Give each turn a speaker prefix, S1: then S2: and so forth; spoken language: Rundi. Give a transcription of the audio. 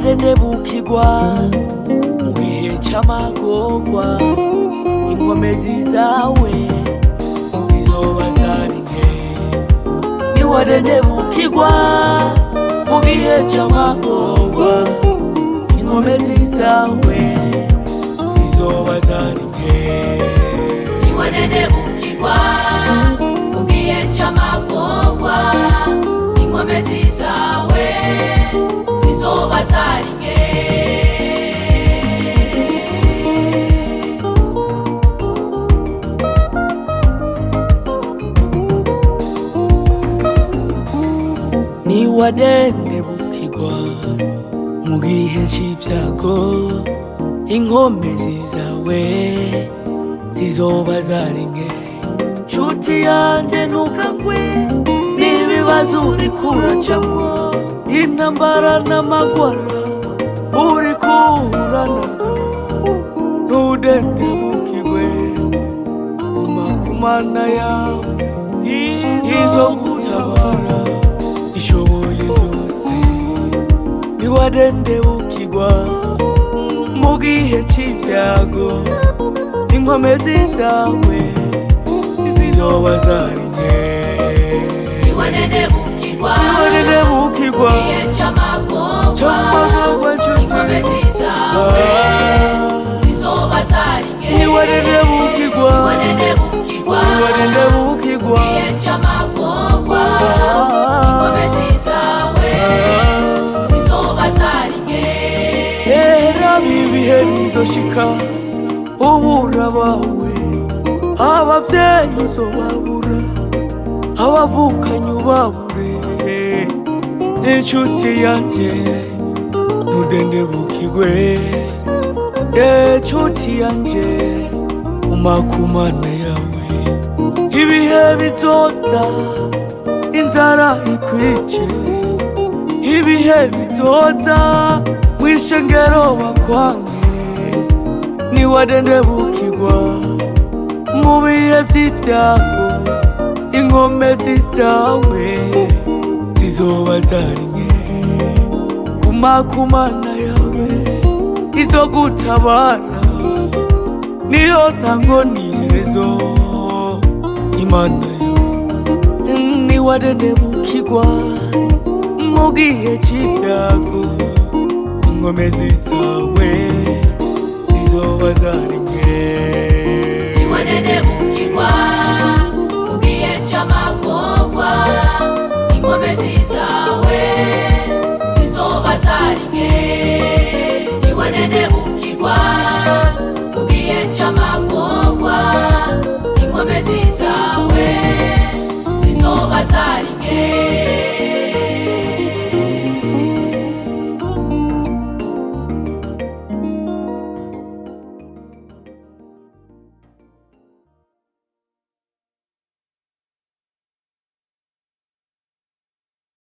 S1: niwadendebukirwa mu bihe c'amagorwa, inkomezi zawe zizoba zari nke. Niwadendebukirwa mu bihe c'amagorwa, inkomezi zawe zizoba zari nke.
S2: Niwadendebukirwa mu gihe c'amagorwa, inkomezi zawe zizoba zari nke.
S1: Niwadendebukirwa mu gihe c'ivyago, inkomezi zawe zizoba zari nke. Nshuti yanje ntukagwe n'ibibazo uriko uracamwo, intambara n'amagwara uriko uranavyo. Ntudendebukirwe, guma ku Mana yawe izogutabara ishoboye byose. Niwadendebukirwa mu gihe c'ivyago, inkomezi zawe zizoba zari nke.
S2: Niwadendebukirwa
S1: mu
S2: gihe c'amagorwa, inkomezi zawe zizoba zari nke.
S1: Niwadendebukirwa
S2: gihe c'amagorwa, inkomezi zawe zizoba zari nke.
S1: Era ibihe bizoshika ubura bawe, abavyeyi uzobabura, abavukanyi ubabure. Inshuti yanje ntudendebukirwe, inshuti yanje guma ku Mana yawe. Ibihe bizoza inzara ikwice, ibihe bizoza mw'ishengero bakwange. Niwadendebukirwa mu bihe vy'ivyago, inkomezi zawe zizoba zari nke. Guma ku Mana yawe izogutabara, niyo ntango n'iherezo. Imana yawe niwadendebukirwa mu gihe c'ivyago, inkomezi zawe zizoba zari nke.
S2: Niwadendebukirwa mu gihe c'amagorwa, inkomezi zawe zizoba zari nke. Niwadendebukirwa mu gihe c'amagorwa,